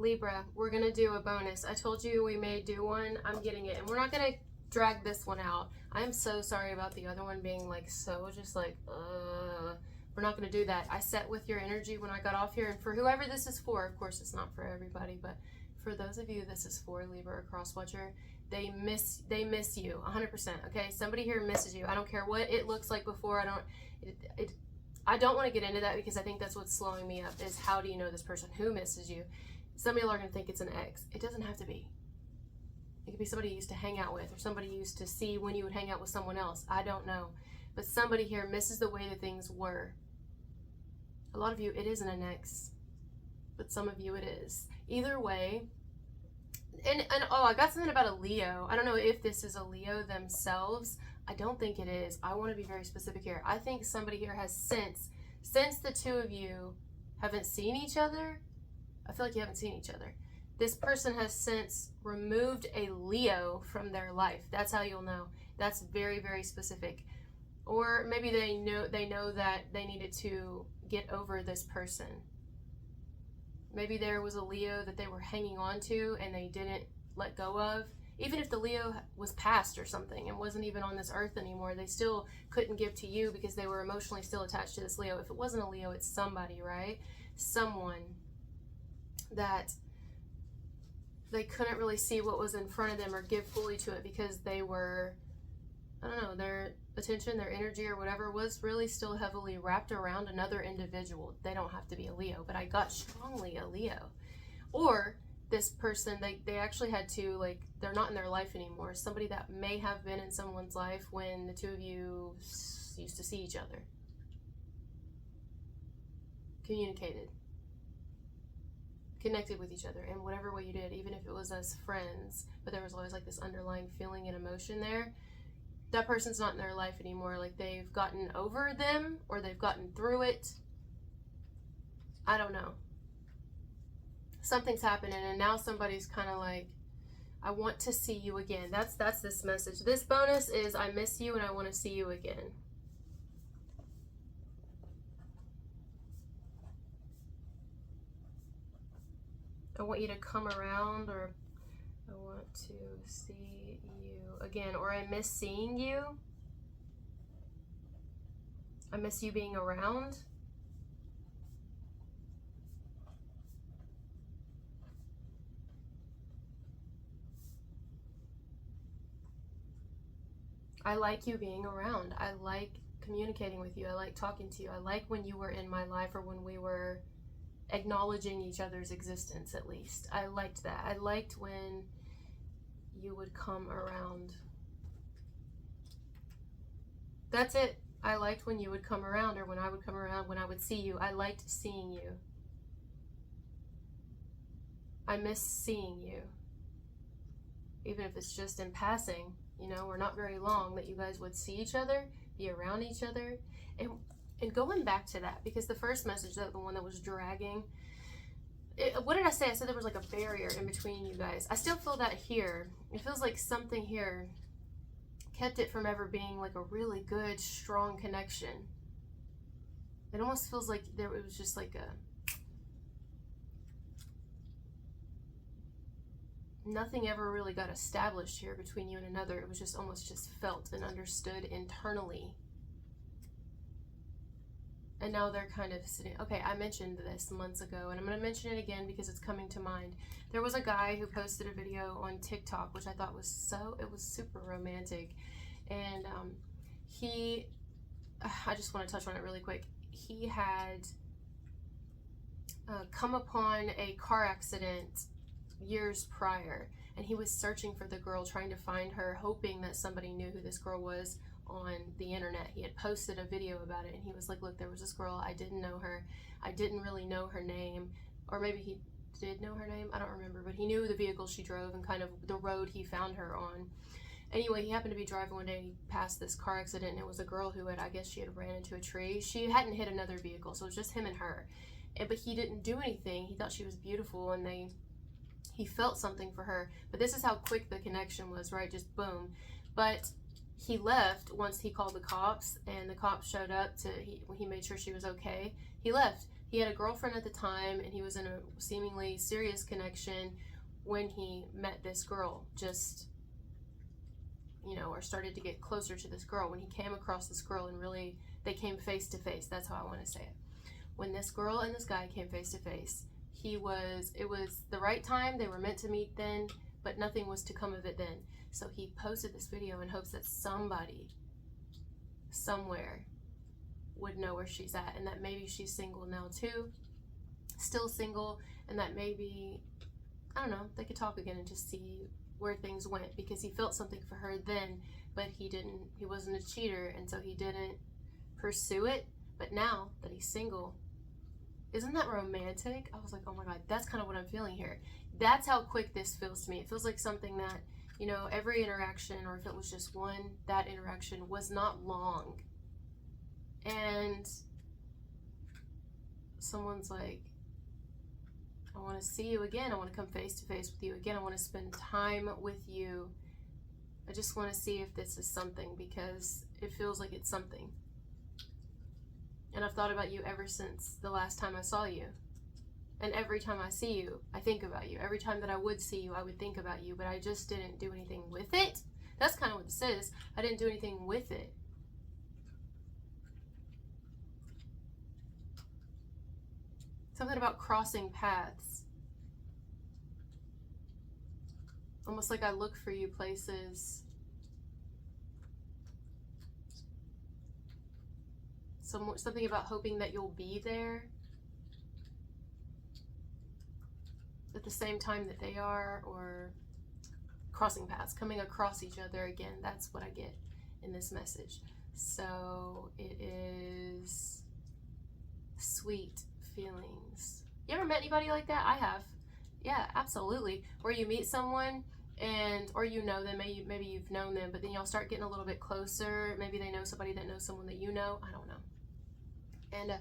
Libra, we're going to do a bonus. I told you we may do one. I'm getting it. And we're not going to drag this one out. I am so sorry about the other one being like so just like, we're not going to do that. I set with your energy when I got off here. And for whoever this is for, of course it's not for everybody, but for those of you this is for, Libra or cross watcher, they miss you 100%. Okay, somebody here misses you. I don't care what it looks like before. I don't want to get into that because I think that's what's slowing me up is how do you know this person who misses you? Some people are going to think it's an ex. It doesn't have to be. It could be somebody you used to hang out with or somebody you used to see when you would hang out with someone else. I don't know. But somebody here misses the way that things were. A lot of you, it isn't an ex. But some of you, it is. Either way. And oh, I got something about a Leo. I don't know if this is a Leo themselves. I don't think it is. I want to be very specific here. I think somebody here has since the two of you haven't seen each other, I feel like you haven't seen each other. This person has since removed a Leo from their life. That's how you'll know. That's very, very specific. Or maybe they know that they needed to get over this person. Maybe there was a Leo that they were hanging on to and they didn't let go of. Even if the Leo was past or something and wasn't even on this earth anymore, they still couldn't give to you because they were emotionally still attached to this Leo. If it wasn't a Leo, it's somebody, right? Someone that they couldn't really see what was in front of them or give fully to it because they were, I don't know, their attention, their energy or whatever was really still heavily wrapped around another individual. They don't have to be a Leo, but I got strongly a Leo. Or this person, they actually had to, like, they're not in their life anymore. Somebody that may have been in someone's life when the two of you used to see each other. Communicated. Connected with each other in whatever way you did, even if it was as friends, but there was always like this underlying feeling and emotion there. That person's not in their life anymore. Like they've gotten over them or they've gotten through it. I don't know. Something's happening and now somebody's kind of like, I want to see you again. That's this message. This bonus is I miss you and I want to see you again. I want you to come around, or I want to see you again, or I miss seeing you. I miss you being around. I like you being around. I like communicating with you. I like talking to you. I like when you were in my life or when we were acknowledging each other's existence, at least. I liked that. I liked when you would come around. That's it. I liked when you would come around, or when I would come around, when I would see you. I liked seeing you. I miss seeing you. Even if it's just in passing, you know, or not very long, that you guys would see each other, be around each other. And going back to that, because the first message, the one that was dragging, what did I say? I said there was like a barrier in between you guys. I still feel that here. It feels like something here kept it from ever being like a really good, strong connection. It almost feels like it was just like nothing ever really got established here between you and another. It was just almost just felt and understood internally. And now they're kind of sitting, okay, I mentioned this months ago, and I'm going to mention it again because it's coming to mind. There was a guy who posted a video on TikTok, which I thought was it was super romantic. And I just want to touch on it really quick. He had come upon a car accident years prior, and he was searching for the girl, trying to find her, hoping that somebody knew who this girl was on the internet. He had posted a video about it, and he was like, look, there was this girl, I didn't know her, I didn't really know her name, or maybe he did know her name, I don't remember, but he knew the vehicle she drove and kind of the road he found her on. Anyway, he happened to be driving one day and he passed this car accident, and it was a girl who had, I guess she had ran into a tree. She hadn't hit another vehicle, so it was just him and her. But he didn't do anything. He thought she was beautiful, and he felt something for her. But this is how quick the connection was, right? Just boom. But he left once he called the cops, and the cops showed up he made sure she was okay. He left He had a girlfriend at the time, and he was in a seemingly serious connection when he met this girl, just, you know, or started to get closer to this girl. When he came across this girl and really, they came face to face. That's how I want to say it. When this girl and this guy came face to face, it was the right time. They were meant to meet then, but nothing was to come of it then. So he posted this video in hopes that somebody, somewhere, would know where she's at, and that maybe she's single now too, still single, and that maybe, I don't know, they could talk again and just see where things went, because he felt something for her then, but he wasn't a cheater, and so he didn't pursue it. But now that he's single, isn't that romantic? I was like, oh my God, that's kind of what I'm feeling here. That's how quick this feels to me. It feels like something that, you know, every interaction, or if it was just one, that interaction was not long. And someone's like, I want to see you again. I want to come face to face with you again. I want to spend time with you. I just want to see if this is something, because it feels like it's something. And I've thought about you ever since the last time I saw you. And every time I see you, I think about you. Every time that I would see you, I would think about you, but I just didn't do anything with it. That's kind of what this is. I didn't do anything with it. Something about crossing paths. Almost like I look for you places. Something about hoping that you'll be there at the same time that they are, or crossing paths, coming across each other again. That's what I get in this message. So it is sweet feelings. You ever met anybody like that? I have. Yeah, absolutely. Where you meet someone or you know them, maybe you've known them, but then y'all start getting a little bit closer. Maybe they know somebody that knows someone that you know. I don't know. And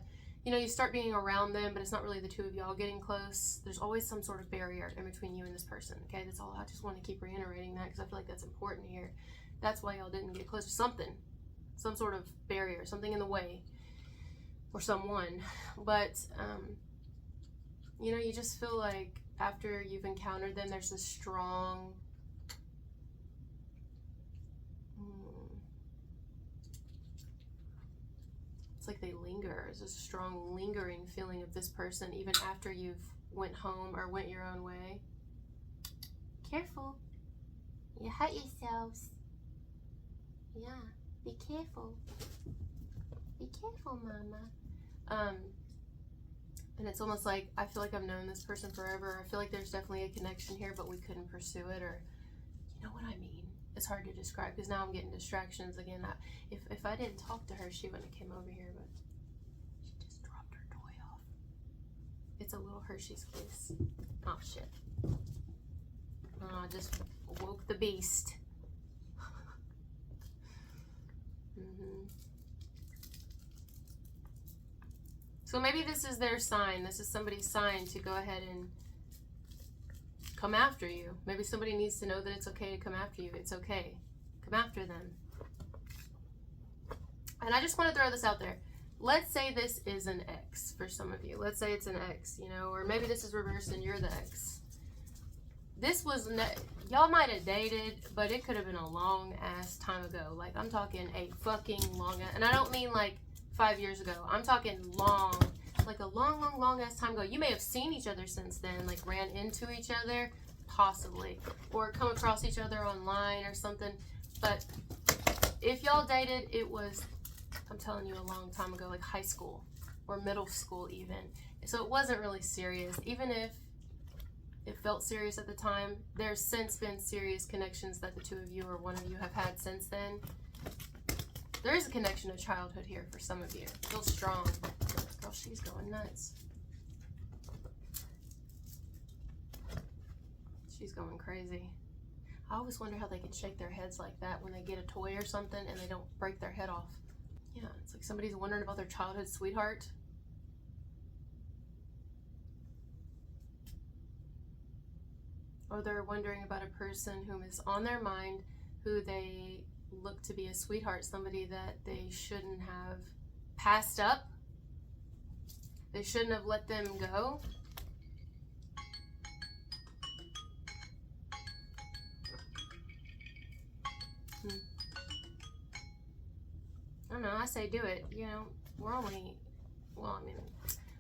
you know, you start being around them, but it's not really the two of y'all getting close. There's always some sort of barrier in between you and this person. Okay, that's all. I just want to keep reiterating that, because I feel like that's important here. That's why y'all didn't get close. Something, some sort of barrier, something in the way, or someone. But you know, you just feel like after you've encountered them, there's this strong it's like they linger. There's a strong lingering feeling of this person even after you've went home or went your own way. Careful, you hurt yourselves. Yeah, be careful. Be careful, mama. And it's almost like, I feel like I've known this person forever. I feel like there's definitely a connection here, but we couldn't pursue it, or you know what I mean. It's hard to describe, because now I'm getting distractions again. If I didn't talk to her, she wouldn't have came over here, but she just dropped her toy off. It's a little Hershey's Kiss. Oh, shit. I just woke the beast. So maybe this is their sign. This is somebody's sign to go ahead and come after you. Maybe somebody needs to know that it's okay to come after you. It's okay. Come after them. And I just want to throw this out there. Let's say this is an ex for some of you. Let's say it's an ex, you know, or maybe this is reversed and you're the ex. This was, y'all might have dated, but it could have been a long ass time ago. Like, I'm talking a fucking long ass, and I don't mean like 5 years ago. I'm talking long, like a long ass time ago. You may have seen each other since then, like ran into each other, possibly, or come across each other online or something. But if y'all dated, it was, I'm telling you, a long time ago, like high school or middle school even. So it wasn't really serious. Even if it felt serious at the time, there's since been serious connections that the two of you or one of you have had since then. There is a connection to childhood here for some of you. It feels strong. Girl, she's going nuts. She's going crazy. I always wonder how they can shake their heads like that when they get a toy or something and they don't break their head off. Yeah, it's like somebody's wondering about their childhood sweetheart. Or they're wondering about a person whom is on their mind, who they look to be a sweetheart, somebody that they shouldn't have passed up. They shouldn't have let them go. I don't know, I say do it. You know, we're only, well, I mean,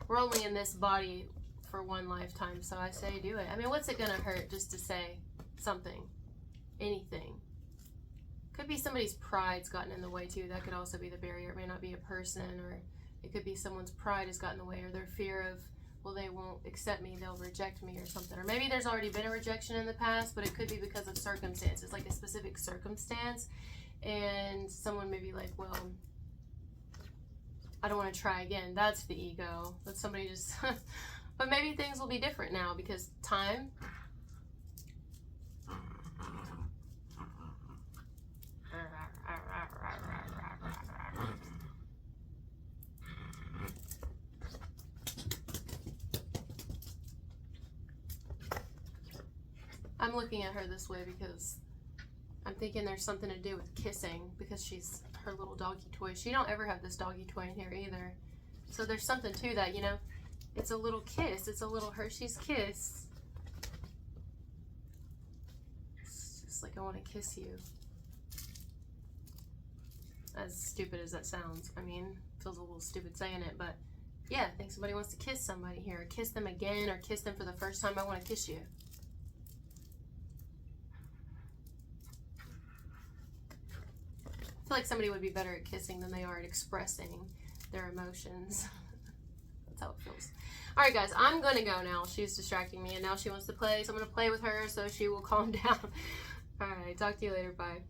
we're only in this body for one lifetime, so I say do it. I mean, what's it gonna hurt just to say something? Anything. Could be somebody's pride's gotten in the way too. That could also be the barrier. It may not be a person, or it could be someone's pride has gotten in the way, or their fear of, well, they won't accept me, they'll reject me or something. Or maybe there's already been a rejection in the past, but it could be because of circumstances, like a specific circumstance. And someone may be like, well, I don't want to try again. That's the ego. That's somebody just, but maybe things will be different now because time. I'm looking at her this way because I'm thinking there's something to do with kissing, because she's her little doggy toy. She don't ever have this doggy toy in here either. So there's something to that, you know. It's a little kiss. It's a little Hershey's kiss. It's just like, I want to kiss you. As stupid as that sounds. I mean, feels a little stupid saying it, but yeah, I think somebody wants to kiss somebody here. Kiss them again, or kiss them for the first time. I want to kiss you. I feel like somebody would be better at kissing than they are at expressing their emotions. That's how it feels. All right, guys, I'm going to go now. She's distracting me, and now she wants to play, so I'm going to play with her so she will calm down. All right, talk to you later. Bye.